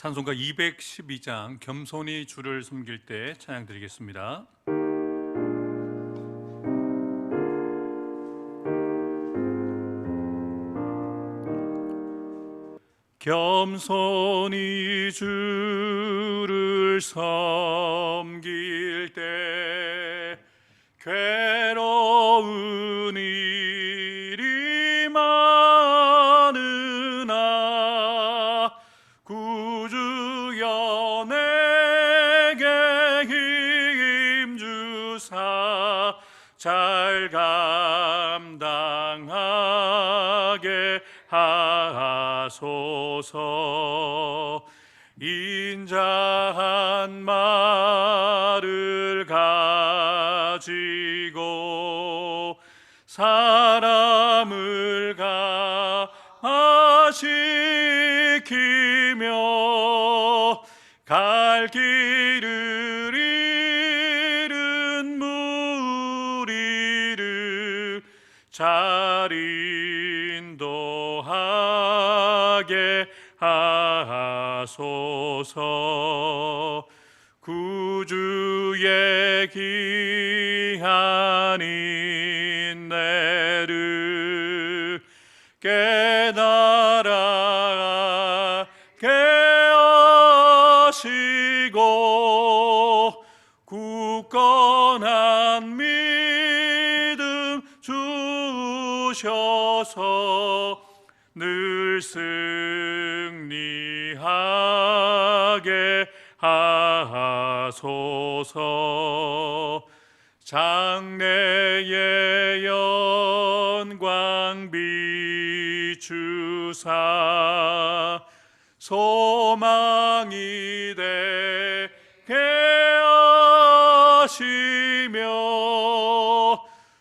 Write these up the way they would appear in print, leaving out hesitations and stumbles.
찬송가 212장 겸손히 주를 섬길 때 찬양 드리겠습니다. 겸손히 주를 섬길 때 괴로운 일이 많으나 구주여 내게 힘 주사 잘 감당하게 하소서. 인자한 말을 가지고 사람을 감화시키며 갈 길을 잃은 무리를 잘 인도하게 하소서. 구주의 귀한 인내를 깨달아 하시고 굳건한 믿음 주셔서 늘 승리하게 하소서. 장래의 영광 비추사 소망이 되게 하시며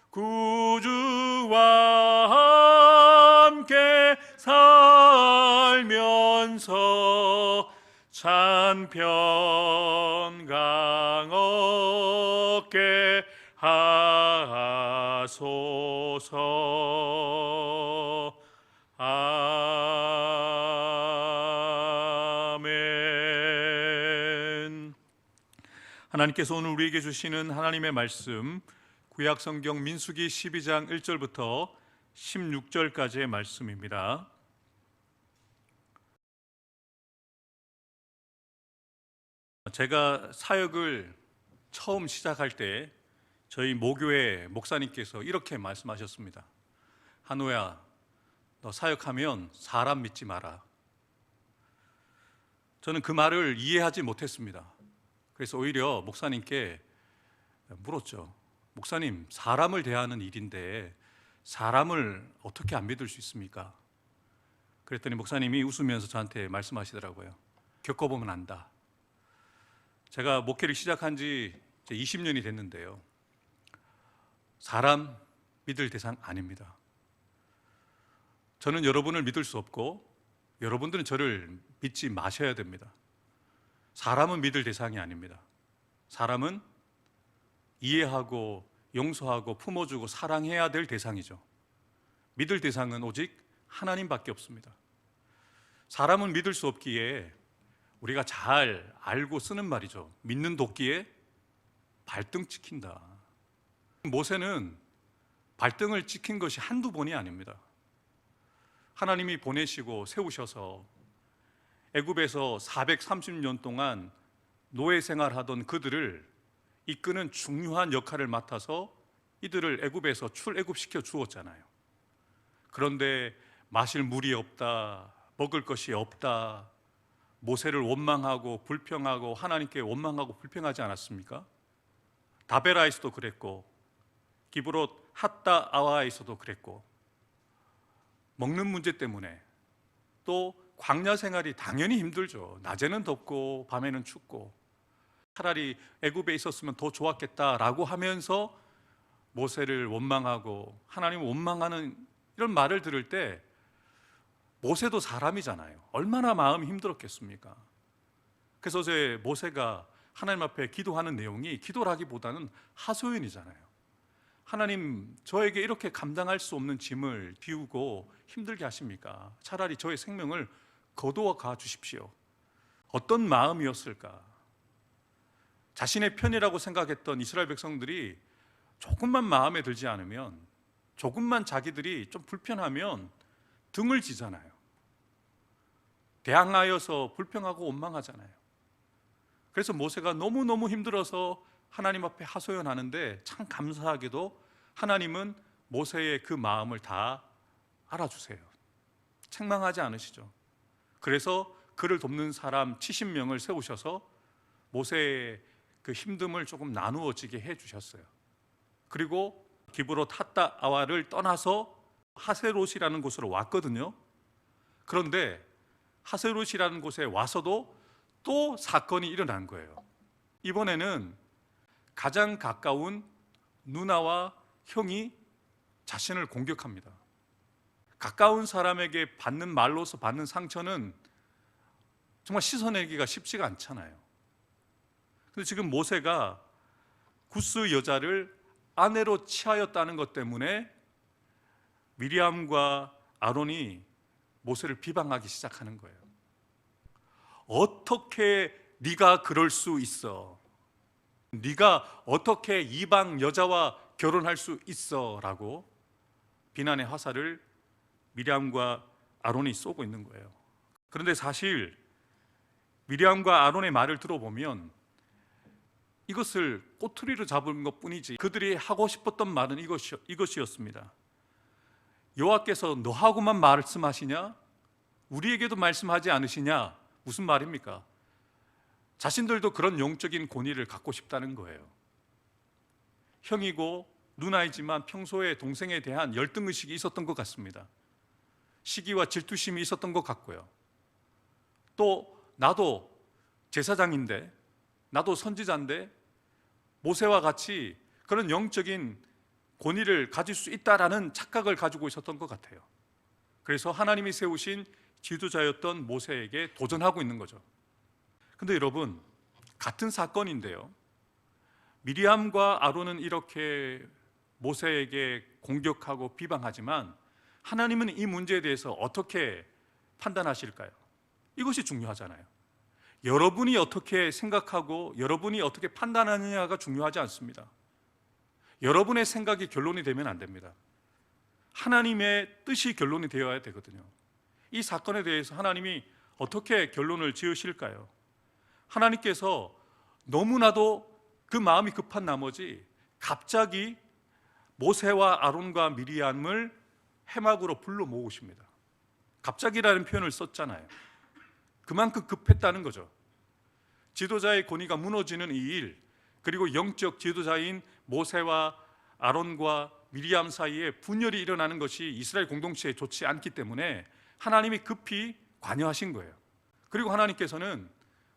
구주와 함께 살면서 찬 평강 얻게 하소서. 아멘. 하나님께서 오늘 우리에게 주시는 하나님의 말씀, 구약성경 민수기 12장 1절부터 16절까지의 말씀입니다. 제가 사역을 처음 시작할 때 저희 모교회 목사님께서 이렇게 말씀하셨습니다. 한우야, 너 사역하면 사람 믿지 마라. 저는 그 말을 이해하지 못했습니다. 그래서 오히려 목사님께 물었죠. 목사님, 사람을 대하는 일인데 사람을 어떻게 안 믿을 수 있습니까? 그랬더니 목사님이 웃으면서 저한테 말씀하시더라고요. 겪어보면 안다. 제가 목회를 시작한 지 20년이 됐는데요, 사람 믿을 대상 아닙니다. 저는 여러분을 믿을 수 없고 여러분들은 저를 믿지 마셔야 됩니다. 사람은 믿을 대상이 아닙니다. 사람은 이해하고 용서하고 품어주고 사랑해야 될 대상이죠. 믿을 대상은 오직 하나님밖에 없습니다. 사람은 믿을 수 없기에 우리가 잘 알고 쓰는 말이죠. 믿는 도끼에 발등 찍힌다. 모세는 발등을 찍힌 것이 한두 번이 아닙니다. 하나님이 보내시고 세우셔서 애굽에서 430년 동안 노예 생활하던 그들을 이끄는 중요한 역할을 맡아서 이들을 애굽에서 출애굽시켜 주었잖아요. 그런데 마실 물이 없다, 먹을 것이 없다, 모세를 원망하고 불평하고 하나님께 원망하고 불평하지 않았습니까? 다베라에서도 그랬고 기브롯 핫다 아와에서도 그랬고, 먹는 문제 때문에, 또 광야 생활이 당연히 힘들죠. 낮에는 덥고 밤에는 춥고 차라리 애굽에 있었으면 더 좋았겠다라고 하면서 모세를 원망하고 하나님을 원망하는 이런 말을 들을 때 모세도 사람이잖아요. 얼마나 마음이 힘들었겠습니까? 그래서 제 모세가 하나님 앞에 기도하는 내용이 기도라기보다는 하소연이잖아요. 하나님, 저에게 이렇게 감당할 수 없는 짐을 비우고 힘들게 하십니까? 차라리 저의 생명을 거두어 가 주십시오. 어떤 마음이었을까? 자신의 편이라고 생각했던 이스라엘 백성들이 조금만 마음에 들지 않으면, 조금만 자기들이 좀 불편하면 등을 지잖아요. 대항하여서 불평하고 원망하잖아요. 그래서 모세가 너무너무 힘들어서 하나님 앞에 하소연하는데, 참 감사하게도 하나님은 모세의 그 마음을 다 알아주세요. 책망하지 않으시죠. 그래서 그를 돕는 사람 70명을 세우셔서 모세의 그 힘듦을 조금 나누어지게 해주셨어요. 그리고 기브롯 핫다아와를 떠나서 하세롯이라는 곳으로 왔거든요. 그런데 하세롯이라는 곳에 와서도 또 사건이 일어난 거예요. 이번에는 가장 가까운 누나와 형이 자신을 공격합니다. 가까운 사람에게 받는 말로서 받는 상처는 정말 씻어내기가 쉽지가 않잖아요. 근데 지금 모세가 구스 여자를 아내로 취하였다는 것 때문에 미리암과 아론이 모세를 비방하기 시작하는 거예요. 어떻게 네가 그럴 수 있어? 네가 어떻게 이방 여자와 결혼할 수 있어? 라고 비난의 화살을 미리암과 아론이 쏘고 있는 거예요. 그런데 사실 미리암과 아론의 말을 들어보면 이것을 꼬투리로 잡은 것뿐이지 그들이 하고 싶었던 말은 이것이었습니다. 여호와께서 너하고만 말씀하시냐? 우리에게도 말씀하지 않으시냐? 무슨 말입니까? 자신들도 그런 영적인 권위를 갖고 싶다는 거예요. 형이고 누나이지만 평소에 동생에 대한 열등의식이 있었던 것 같습니다. 시기와 질투심이 있었던 것 같고요. 또 나도 제사장인데, 나도 선지자인데 모세와 같이 그런 영적인 권위를 가질 수 있다라는 착각을 가지고 있었던 것 같아요. 그래서 하나님이 세우신 지도자였던 모세에게 도전하고 있는 거죠. 근데 여러분, 같은 사건인데요, 미리암과 아론은 이렇게 모세에게 공격하고 비방하지만 하나님은 이 문제에 대해서 어떻게 판단하실까요? 이것이 중요하잖아요. 여러분이 어떻게 생각하고 여러분이 어떻게 판단하느냐가 중요하지 않습니다. 여러분의 생각이 결론이 되면 안 됩니다. 하나님의 뜻이 결론이 되어야 되거든요. 이 사건에 대해서 하나님이 어떻게 결론을 지으실까요? 하나님께서 너무나도 그 마음이 급한 나머지 갑자기 모세와 아론과 미리암을 해막으로 불러 모으십니다. 갑자기라는 표현을 썼잖아요. 그만큼 급했다는 거죠. 지도자의 권위가 무너지는 이 일, 그리고 영적 지도자인 모세와 아론과 미리암 사이에 분열이 일어나는 것이 이스라엘 공동체에 좋지 않기 때문에 하나님이 급히 관여하신 거예요. 그리고 하나님께서는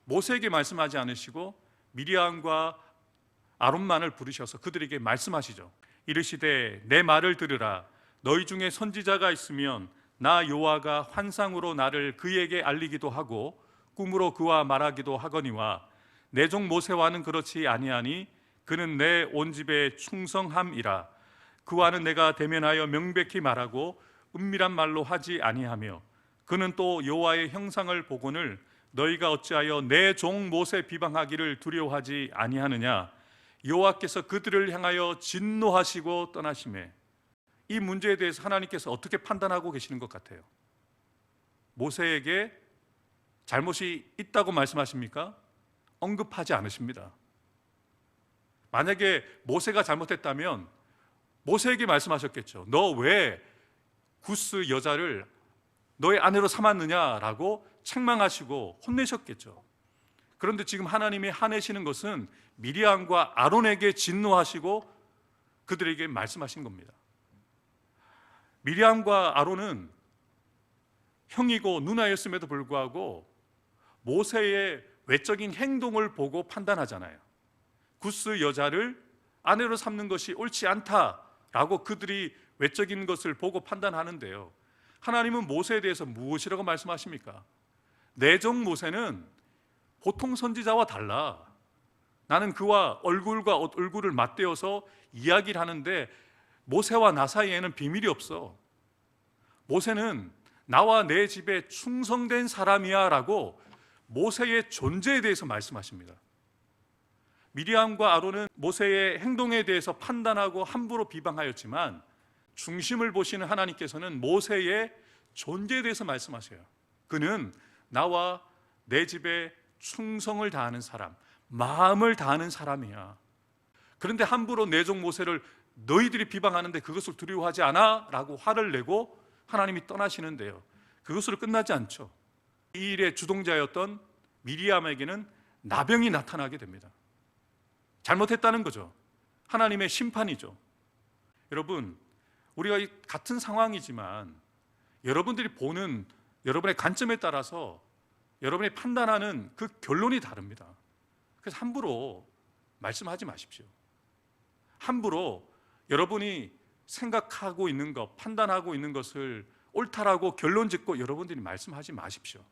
모세에게 말씀하지 않으시고 미리암과 아론만을 부르셔서 그들에게 말씀하시죠. 이르시되 내 말을 들으라. 너희 중에 선지자가 있으면 나 여호와가 환상으로 나를 그에게 알리기도 하고 꿈으로 그와 말하기도 하거니와 내 종 모세와는 그렇지 아니하니 그는 내 온 집에 충성함이라. 그와는 내가 대면하여 명백히 말하고 은밀한 말로 하지 아니하며 그는 또 여호와의 형상을 보거늘 너희가 어찌하여 내 종 모세 비방하기를 두려워하지 아니하느냐. 여호와께서 그들을 향하여 진노하시고 떠나시매. 이 문제에 대해서 하나님께서 어떻게 판단하고 계시는 것 같아요? 모세에게 잘못이 있다고 말씀하십니까? 언급하지 않으십니다. 만약에 모세가 잘못했다면 모세에게 말씀하셨겠죠. 너 왜 구스 여자를 너의 아내로 삼았느냐라고 책망하시고 혼내셨겠죠. 그런데 지금 하나님이 화내시는 것은 미리암과 아론에게 진노하시고 그들에게 말씀하신 겁니다. 미리암과 아론은 형이고 누나였음에도 불구하고 모세의 외적인 행동을 보고 판단하잖아요. 구스 여자를 아내로 삼는 것이 옳지 않다라고 그들이 외적인 것을 보고 판단하는데요, 하나님은 모세에 대해서 무엇이라고 말씀하십니까? 내 종 모세는 보통 선지자와 달라. 나는 그와 얼굴과 얼굴을 맞대어서 이야기를 하는데 모세와 나 사이에는 비밀이 없어. 모세는 나와 내 집에 충성된 사람이야 라고 모세의 존재에 대해서 말씀하십니다. 미리암과 아론은 모세의 행동에 대해서 판단하고 함부로 비방하였지만 중심을 보시는 하나님께서는 모세의 존재에 대해서 말씀하세요. 그는 나와 내 집에 충성을 다하는 사람, 마음을 다하는 사람이야. 그런데 함부로 내 종 모세를 너희들이 비방하는데 그것을 두려워하지 않아? 라고 화를 내고 하나님이 떠나시는데요, 그것으로 끝나지 않죠. 이 일의 주동자였던 미리암에게는 나병이 나타나게 됩니다. 잘못했다는 거죠. 하나님의 심판이죠. 여러분, 우리가 같은 상황이지만 여러분들이 보는 여러분의 관점에 따라서 여러분이 판단하는 그 결론이 다릅니다. 그래서 함부로 말씀하지 마십시오. 함부로 여러분이 생각하고 있는 것, 판단하고 있는 것을 옳다라고 결론 짓고 여러분들이 말씀하지 마십시오.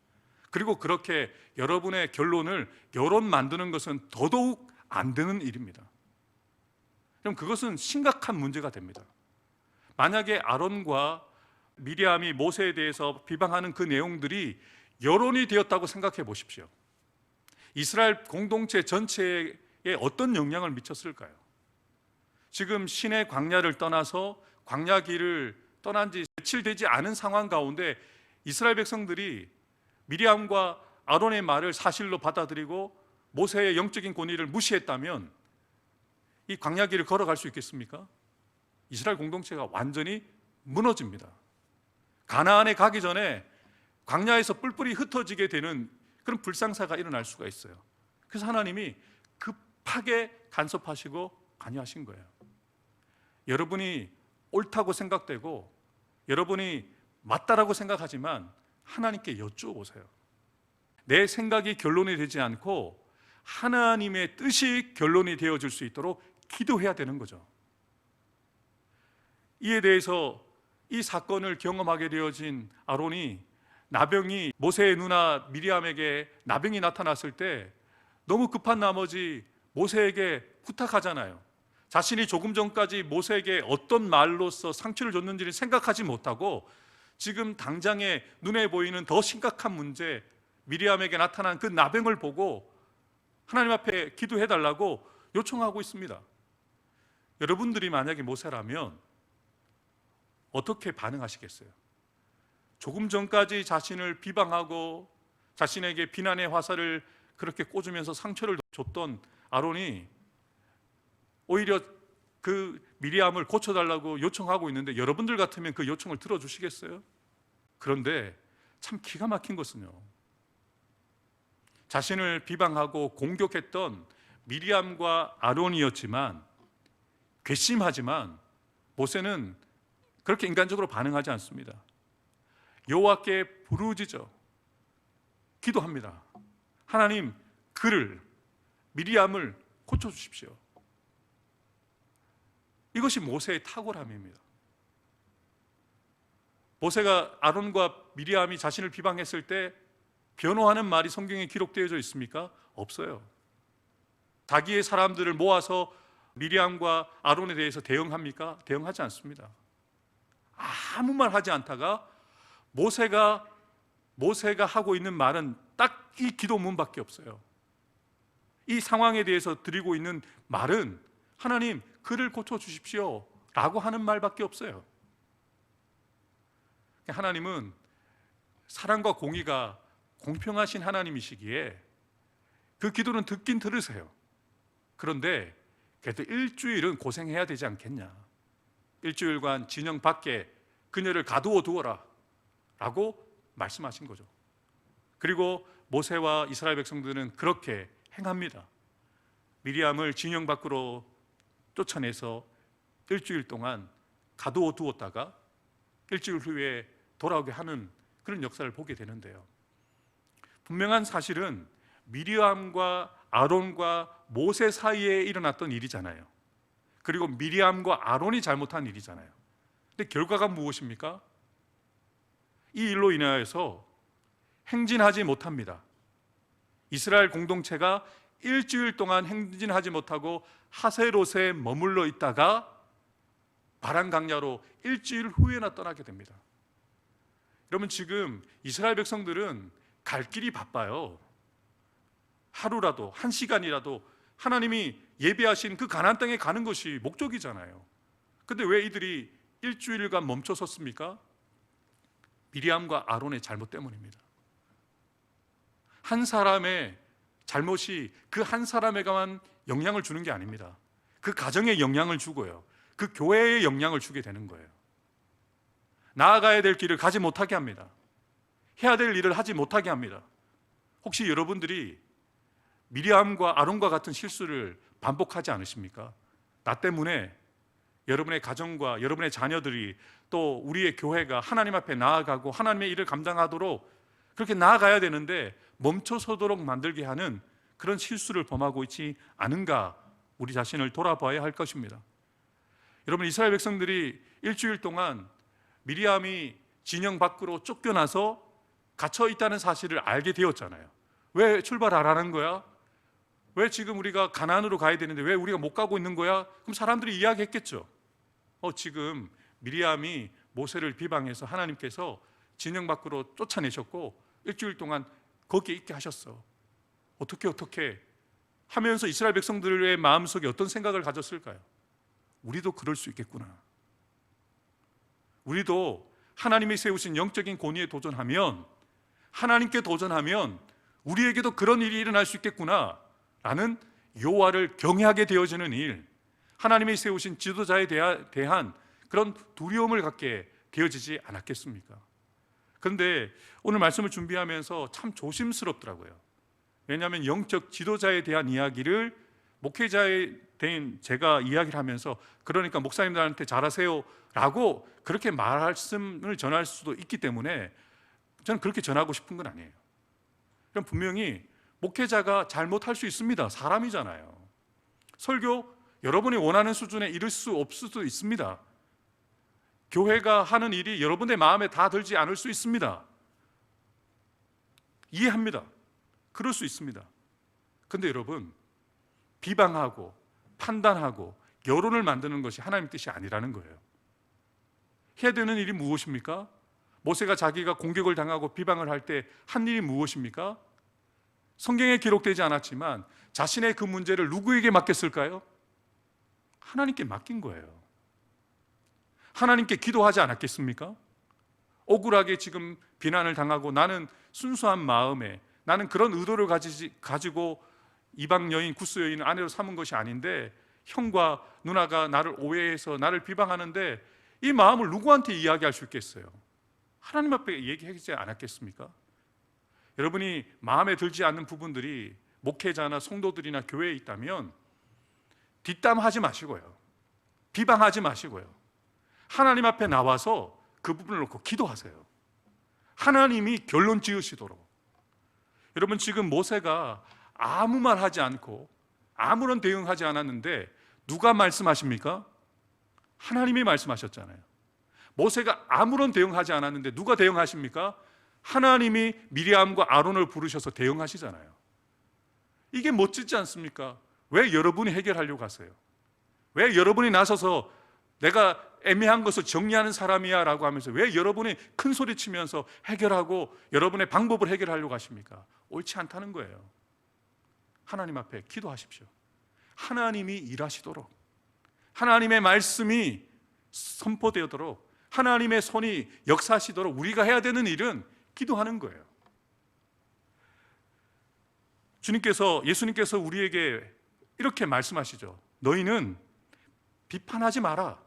그리고 그렇게 여러분의 결론을 여론 만드는 것은 더더욱 안 되는 일입니다. 그럼 그것은 심각한 문제가 됩니다. 만약에 아론과 미리암이 모세에 대해서 비방하는 그 내용들이 여론이 되었다고 생각해 보십시오. 이스라엘 공동체 전체에 어떤 영향을 미쳤을까요? 지금 신의 광야를 떠나서 광야 길을 떠난 지 며칠 되지 않은 상황 가운데 이스라엘 백성들이 미리암과 아론의 말을 사실로 받아들이고 모세의 영적인 권위를 무시했다면 이 광야 길을 걸어갈 수 있겠습니까? 이스라엘 공동체가 완전히 무너집니다. 가나안에 가기 전에 광야에서 뿔뿔이 흩어지게 되는 그런 불상사가 일어날 수가 있어요. 그래서 하나님이 급하게 간섭하시고 관여하신 거예요. 여러분이 옳다고 생각되고 여러분이 맞다라고 생각하지만 하나님께 여쭈어 보세요. 내 생각이 결론이 되지 않고 하나님의 뜻이 결론이 되어질 수 있도록 기도해야 되는 거죠. 이에 대해서 이 사건을 경험하게 되어진 아론이 나병이 모세의 누나 미리암에게 나병이 나타났을 때 너무 급한 나머지 모세에게 부탁하잖아요. 자신이 조금 전까지 모세에게 어떤 말로써 상처를 줬는지를 생각하지 못하고 지금 당장에 눈에 보이는 더 심각한 문제, 미리암에게 나타난 그 나병을 보고 하나님 앞에 기도해달라고 요청하고 있습니다. 여러분들이 만약에 모세라면 어떻게 반응하시겠어요? 조금 전까지 자신을 비방하고 자신에게 비난의 화살을 그렇게 꽂으면서 상처를 줬던 아론이 오히려 그 미리암을 고쳐달라고 요청하고 있는데 여러분들 같으면 그 요청을 들어주시겠어요? 그런데 참 기가 막힌 것은요, 자신을 비방하고 공격했던 미리암과 아론이었지만 괘씸하지만 모세는 그렇게 인간적으로 반응하지 않습니다. 여호와께 부르짖어 기도합니다. 하나님, 그를, 미리암을 고쳐주십시오. 이것이 모세의 탁월함입니다. 모세가 아론과 미리암이 자신을 비방했을 때 변호하는 말이 성경에 기록되어져 있습니까? 없어요. 자기의 사람들을 모아서 미리암과 아론에 대해서 대응합니까? 대응하지 않습니다. 아무 말 하지 않다가 모세가 하고 있는 말은 딱 이 기도문밖에 없어요. 이 상황에 대해서 드리고 있는 말은 하나님, 그를 고쳐주십시오 라고 하는 말밖에 없어요. 하나님은 사랑과 공의가 공평하신 하나님이시기에 그 기도는 듣긴 들으세요. 그런데 그래도 일주일은 고생해야 되지 않겠냐, 일주일간 진영 밖에 그녀를 가두어 두어라 라고 말씀하신 거죠. 그리고 모세와 이스라엘 백성들은 그렇게 행합니다. 미리암을 진영 밖으로 쫓아내서 일주일 동안 가두어 두었다가 일주일 후에 돌아오게 하는 그런 역사를 보게 되는데요, 분명한 사실은 미리암과 아론과 모세 사이에 일어났던 일이잖아요. 그리고 미리암과 아론이 잘못한 일이잖아요. 근데 결과가 무엇입니까? 이 일로 인하여서 행진하지 못합니다. 이스라엘 공동체가 일주일 동안 행진하지 못하고 하세롯에 머물러 있다가 바란 강야로 일주일 후에나 떠나게 됩니다. 여러분, 지금 이스라엘 백성들은 갈 길이 바빠요. 하루라도, 한 시간이라도 하나님이 예비하신 그 가나안 땅에 가는 것이 목적이잖아요. 근데 왜 이들이 일주일간 멈춰섰습니까? 미리암과 아론의 잘못 때문입니다. 한 사람의 잘못이 그 한 사람에게만 영향을 주는 게 아닙니다. 그 가정에 영향을 주고요, 그 교회에 영향을 주게 되는 거예요. 나아가야 될 길을 가지 못하게 합니다. 해야 될 일을 하지 못하게 합니다. 혹시 여러분들이 미리암과 아론과 같은 실수를 반복하지 않으십니까? 나 때문에 여러분의 가정과 여러분의 자녀들이, 또 우리의 교회가 하나님 앞에 나아가고 하나님의 일을 감당하도록 그렇게 나아가야 되는데 멈춰서도록 만들게 하는 그런 실수를 범하고 있지 않은가, 우리 자신을 돌아봐야 할 것입니다. 여러분, 이스라엘 백성들이 일주일 동안 미리암이 진영 밖으로 쫓겨나서 갇혀 있다는 사실을 알게 되었잖아요. 왜 출발 안 하는 거야? 왜 지금 우리가 가나안으로 가야 되는데 왜 우리가 못 가고 있는 거야? 그럼 사람들이 이야기했겠죠. 지금 미리암이 모세를 비방해서 하나님께서 진영 밖으로 쫓아내셨고 일주일 동안 거기에 있게 하셨어. 어떻게 하면서 이스라엘 백성들의 마음속에 어떤 생각을 가졌을까요? 우리도 그럴 수 있겠구나. 우리도 하나님이 세우신 영적인 권위에 도전하면, 하나님께 도전하면 우리에게도 그런 일이 일어날 수 있겠구나 라는 여호와를 경외하게 되어지는 일, 하나님이 세우신 지도자에 대한 그런 두려움을 갖게 되어지지 않았겠습니까? 그런데 오늘 말씀을 준비하면서 참 조심스럽더라고요. 왜냐하면 영적 지도자에 대한 이야기를 목회자에 대한 제가 이야기를 하면서, 그러니까 목사님들한테 잘하세요 라고 그렇게 말씀을 전할 수도 있기 때문에 저는 그렇게 전하고 싶은 건 아니에요. 그럼 분명히 목회자가 잘못할 수 있습니다. 사람이잖아요. 설교 여러분이 원하는 수준에 이를 수 없을 수도 있습니다. 교회가 하는 일이 여러분의 마음에 다 들지 않을 수 있습니다. 이해합니다. 그럴 수 있습니다. 근데 여러분, 비방하고 판단하고 여론을 만드는 것이 하나님 뜻이 아니라는 거예요. 해야 되는 일이 무엇입니까? 모세가 자기가 공격을 당하고 비방을 할 때 한 일이 무엇입니까? 성경에 기록되지 않았지만 자신의 그 문제를 누구에게 맡겼을까요? 하나님께 맡긴 거예요. 하나님께 기도하지 않았겠습니까? 억울하게 지금 비난을 당하고 나는 순수한 마음에, 나는 그런 의도를 가지고 이방 여인, 구스 여인을 아내로 삼은 것이 아닌데 형과 누나가 나를 오해해서 나를 비방하는데 이 마음을 누구한테 이야기할 수 있겠어요? 하나님 앞에 얘기하지 않았겠습니까? 여러분이 마음에 들지 않는 부분들이 목회자나 성도들이나 교회에 있다면 뒷담하지 마시고요, 비방하지 마시고요, 하나님 앞에 나와서 그 부분을 놓고 기도하세요. 하나님이 결론 지으시도록. 여러분, 지금 모세가 아무 말 하지 않고 아무런 대응하지 않았는데 누가 말씀하십니까? 하나님이 말씀하셨잖아요. 모세가 아무런 대응하지 않았는데 누가 대응하십니까? 하나님이 미리암과 아론을 부르셔서 대응하시잖아요. 이게 멋지지 않습니까? 왜 여러분이 해결하려고 하세요? 왜 여러분이 나서서 내가 애매한 것을 정리하는 사람이야 라고 하면서 왜 여러분이 큰 소리 치면서 해결하고 여러분의 방법을 해결하려고 하십니까? 옳지 않다는 거예요. 하나님 앞에 기도하십시오. 하나님이 일하시도록, 하나님의 말씀이 선포되도록, 하나님의 손이 역사하시도록 우리가 해야 되는 일은 기도하는 거예요. 예수님께서 우리에게 이렇게 말씀하시죠. 너희는 비판하지 마라.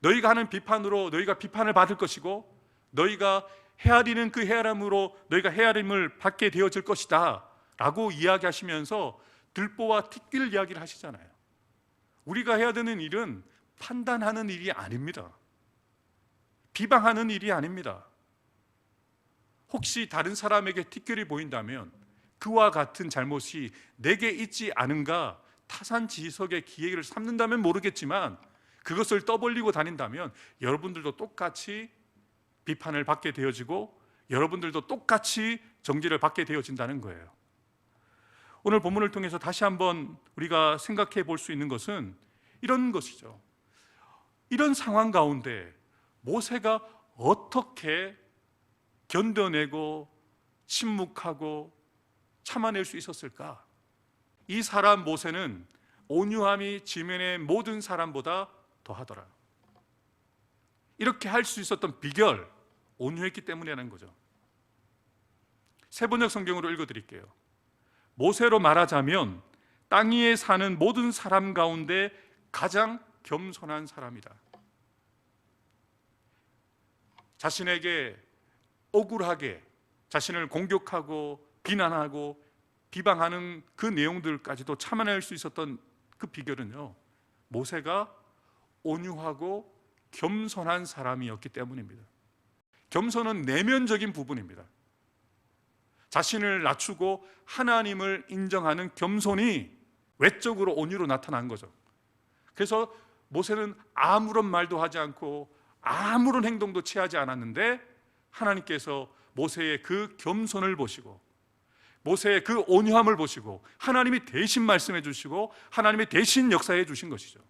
너희가 하는 비판으로 너희가 비판을 받을 것이고 너희가 헤아리는 그 헤아림으로 너희가 헤아림을 받게 되어질 것이다 라고 이야기하시면서 들보와 틱귀를 이야기를 하시잖아요. 우리가 해야 되는 일은 판단하는 일이 아닙니다. 비방하는 일이 아닙니다. 혹시 다른 사람에게 틱귀를 보인다면 그와 같은 잘못이 내게 있지 않은가 타산지석의 기회를 삼는다면 모르겠지만 그것을 떠벌리고 다닌다면 여러분들도 똑같이 비판을 받게 되어지고 여러분들도 똑같이 정죄를 받게 되어진다는 거예요. 오늘 본문을 통해서 다시 한번 우리가 생각해 볼 수 있는 것은 이런 것이죠. 이런 상황 가운데 모세가 어떻게 견뎌내고 침묵하고 참아낼 수 있었을까? 이 사람 모세는 온유함이 지면의 모든 사람보다 더하더라. 이렇게 할 수 있었던 비결, 온유했기 때문이라는 거죠. 세번역 성경으로 읽어드릴게요. 모세로 말하자면 땅 위에 사는 모든 사람 가운데 가장 겸손한 사람이다. 자신에게 억울하게 자신을 공격하고 비난하고 비방하는 그 내용들까지도 참아낼 수 있었던 그 비결은요, 모세가 온유하고 겸손한 사람이었기 때문입니다. 겸손은 내면적인 부분입니다. 자신을 낮추고 하나님을 인정하는 겸손이 외적으로 온유로 나타난 거죠. 그래서 모세는 아무런 말도 하지 않고 아무런 행동도 취하지 않았는데 하나님께서 모세의 그 겸손을 보시고 모세의 그 온유함을 보시고 하나님이 대신 말씀해 주시고 하나님이 대신 역사해 주신 것이죠.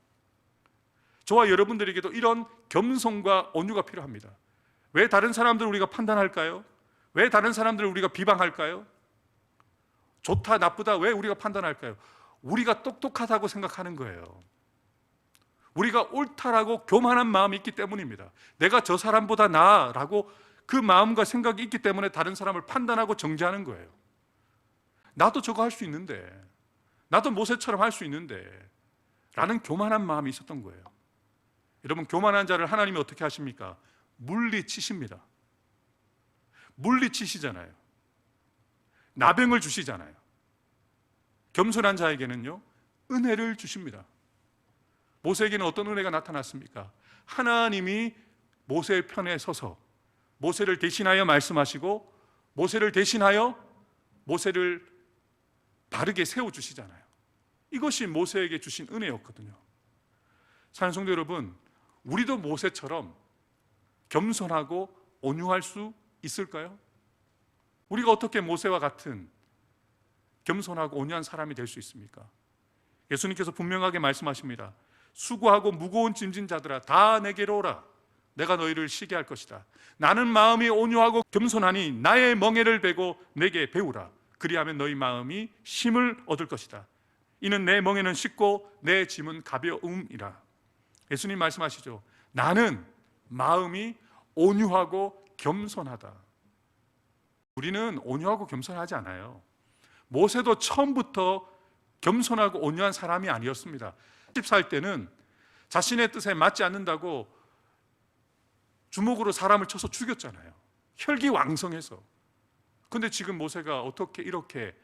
저와 여러분들에게도 이런 겸손과 온유가 필요합니다. 왜 다른 사람들을 우리가 판단할까요? 왜 다른 사람들을 우리가 비방할까요? 좋다 나쁘다 왜 우리가 판단할까요? 우리가 똑똑하다고 생각하는 거예요. 우리가 옳다라고 교만한 마음이 있기 때문입니다. 내가 저 사람보다 나아라고 그 마음과 생각이 있기 때문에 다른 사람을 판단하고 정죄하는 거예요. 나도 저거 할 수 있는데, 나도 모세처럼 할 수 있는데 라는 교만한 마음이 있었던 거예요. 여러분, 교만한 자를 하나님이 어떻게 하십니까? 물리치십니다. 물리치시잖아요. 나병을 주시잖아요. 겸손한 자에게는요, 은혜를 주십니다. 모세에게는 어떤 은혜가 나타났습니까? 하나님이 모세의 편에 서서 모세를 대신하여 말씀하시고 모세를 대신하여 모세를 바르게 세워주시잖아요. 이것이 모세에게 주신 은혜였거든요. 사랑하는 성도 여러분, 우리도 모세처럼 겸손하고 온유할 수 있을까요? 우리가 어떻게 모세와 같은 겸손하고 온유한 사람이 될 수 있습니까? 예수님께서 분명하게 말씀하십니다. 수고하고 무거운 짐진 자들아 다 내게로 오라. 내가 너희를 쉬게 할 것이다. 나는 마음이 온유하고 겸손하니 나의 멍에를 베고 내게 배우라. 그리하면 너희 마음이 쉼을 얻을 것이다. 이는 내 멍에는 쉽고 내 짐은 가벼움이라. 예수님 말씀하시죠. 나는 마음이 온유하고 겸손하다. 우리는 온유하고 겸손하지 않아요. 모세도 처음부터 겸손하고 온유한 사람이 아니었습니다. 10살 때는 자신의 뜻에 맞지 않는다고 주먹으로 사람을 쳐서 죽였잖아요. 혈기왕성해서. 그런데 지금 모세가 어떻게 이렇게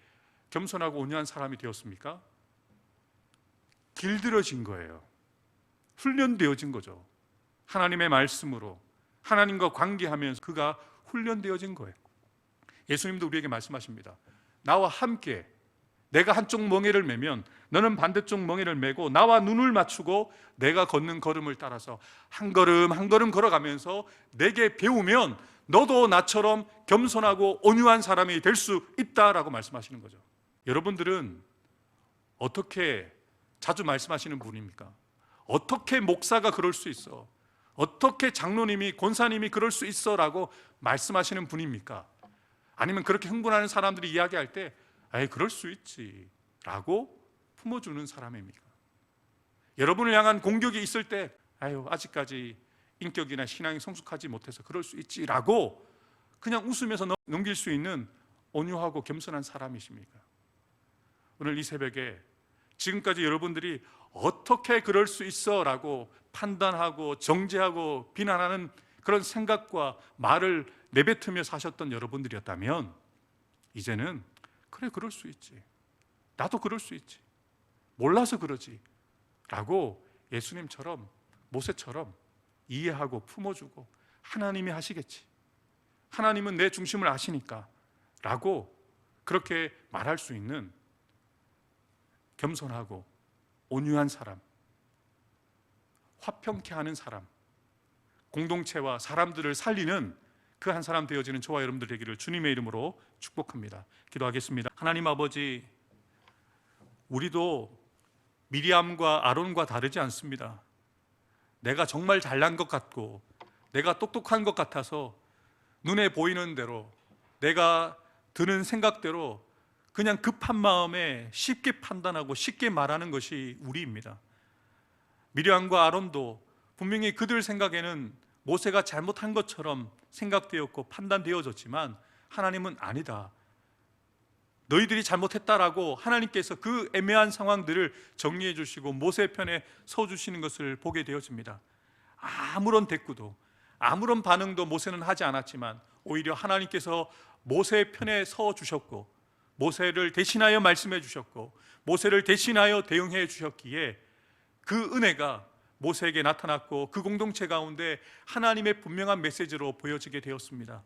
겸손하고 온유한 사람이 되었습니까? 길들여진 거예요. 훈련되어진 거죠. 하나님의 말씀으로 하나님과 관계하면서 그가 훈련되어진 거예요. 예수님도 우리에게 말씀하십니다. 나와 함께 내가 한쪽 멍에를 메면 너는 반대쪽 멍에를 메고 나와 눈을 맞추고 내가 걷는 걸음을 따라서 한 걸음 한 걸음 걸어가면서 내게 배우면 너도 나처럼 겸손하고 온유한 사람이 될 수 있다라고 말씀하시는 거죠. 여러분들은 어떻게 자주 말씀하시는 분입니까? 어떻게 목사가 그럴 수 있어? 어떻게 장로님이 권사님이 그럴 수 있어? 라고 말씀하시는 분입니까? 아니면 그렇게 흥분하는 사람들이 이야기할 때 에이 그럴 수 있지 라고 품어주는 사람입니까? 여러분을 향한 공격이 있을 때 아유 아직까지 인격이나 신앙이 성숙하지 못해서 그럴 수 있지 라고 그냥 웃으면서 넘길 수 있는 온유하고 겸손한 사람이십니까? 오늘 이 새벽에 지금까지 여러분들이 어떻게 그럴 수 있어 라고 판단하고 정죄하고 비난하는 그런 생각과 말을 내뱉으며 사셨던 여러분들이었다면 이제는 그래 그럴 수 있지, 나도 그럴 수 있지, 몰라서 그러지 라고 예수님처럼 모세처럼 이해하고 품어주고 하나님이 하시겠지, 하나님은 내 중심을 아시니까 라고 그렇게 말할 수 있는 겸손하고 온유한 사람, 화평케 하는 사람, 공동체와 사람들을 살리는 그 한 사람 되어지는 저와 여러분들 되기를 주님의 이름으로 축복합니다. 기도하겠습니다. 하나님 아버지, 우리도 미리암과 아론과 다르지 않습니다. 내가 정말 잘난 것 같고 내가 똑똑한 것 같아서 눈에 보이는 대로 내가 드는 생각대로 그냥 급한 마음에 쉽게 판단하고 쉽게 말하는 것이 우리입니다. 미리암과 아론도 분명히 그들 생각에는 모세가 잘못한 것처럼 생각되었고 판단되어졌지만 하나님은 아니다, 너희들이 잘못했다라고 하나님께서 그 애매한 상황들을 정리해 주시고 모세 편에 서 주시는 것을 보게 되어집니다. 아무런 대꾸도 아무런 반응도 모세는 하지 않았지만 오히려 하나님께서 모세 편에 서 주셨고 모세를 대신하여 말씀해 주셨고 모세를 대신하여 대응해 주셨기에 그 은혜가 모세에게 나타났고 그 공동체 가운데 하나님의 분명한 메시지로 보여지게 되었습니다.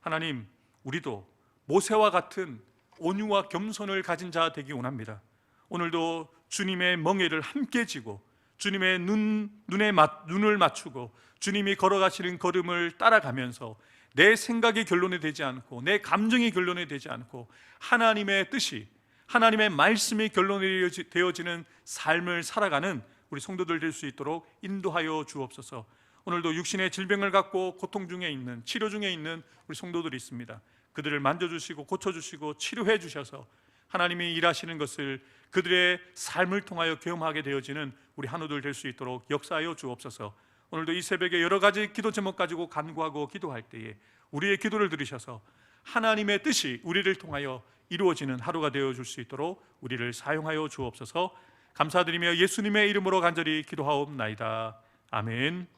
하나님, 우리도 모세와 같은 온유와 겸손을 가진 자 되기 원합니다. 오늘도 주님의 멍에를 함께 지고 주님의 눈을 맞추고 주님이 걸어가시는 걸음을 따라가면서 내 생각이 결론이 되지 않고 내 감정이 결론이 되지 않고 하나님의 뜻이, 하나님의 말씀이 결론이 되어지는 삶을 살아가는 우리 성도들 될 수 있도록 인도하여 주옵소서. 오늘도 육신의 질병을 갖고 고통 중에 있는, 치료 중에 있는 우리 성도들이 있습니다. 그들을 만져주시고 고쳐주시고 치료해 주셔서 하나님이 일하시는 것을 그들의 삶을 통하여 경험하게 되어지는 우리 한우들 될 수 있도록 역사하여 주옵소서. 오늘도 이 새벽에 여러 가지 기도 제목 가지고 간구하고 기도할 때에 우리의 기도를 들으셔서 하나님의 뜻이 우리를 통하여 이루어지는 하루가 되어줄 수 있도록 우리를 사용하여 주옵소서. 감사드리며 예수님의 이름으로 간절히 기도하옵나이다. 아멘.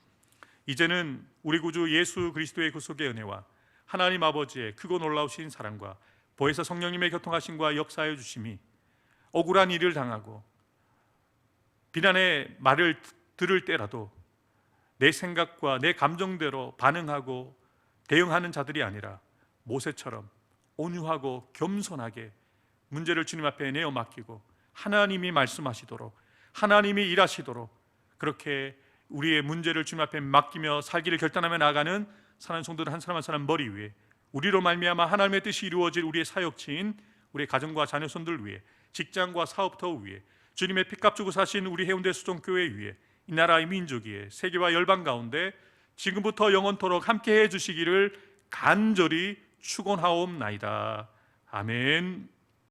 이제는 우리 구주 예수 그리스도의 구속의 은혜와 하나님 아버지의 크고 놀라우신 사랑과 보혜사 성령님의 교통하심과 역사하여 주심이 억울한 일을 당하고 비난의 말을 들을 때라도 내 생각과 내 감정대로 반응하고 대응하는 자들이 아니라 모세처럼 온유하고 겸손하게 문제를 주님 앞에 내어 맡기고 하나님이 말씀하시도록, 하나님이 일하시도록 그렇게 우리의 문제를 주님 앞에 맡기며 살기를 결단하며 나아가는 사랑하는 성도들 한 사람 한 사람 머리 위에 우리로 말미암아 하나님의 뜻이 이루어질 우리의 사역지인 우리의 가정과 자녀손들 위에, 직장과 사업터 위에, 주님의 피값 주고 사신 우리 해운대 수종교회 위에, 이 나라의 민족 위에, 세계와 열방 가운데 지금부터 영원토록 함께해 주시기를 간절히 축원하옵나이다. 아멘.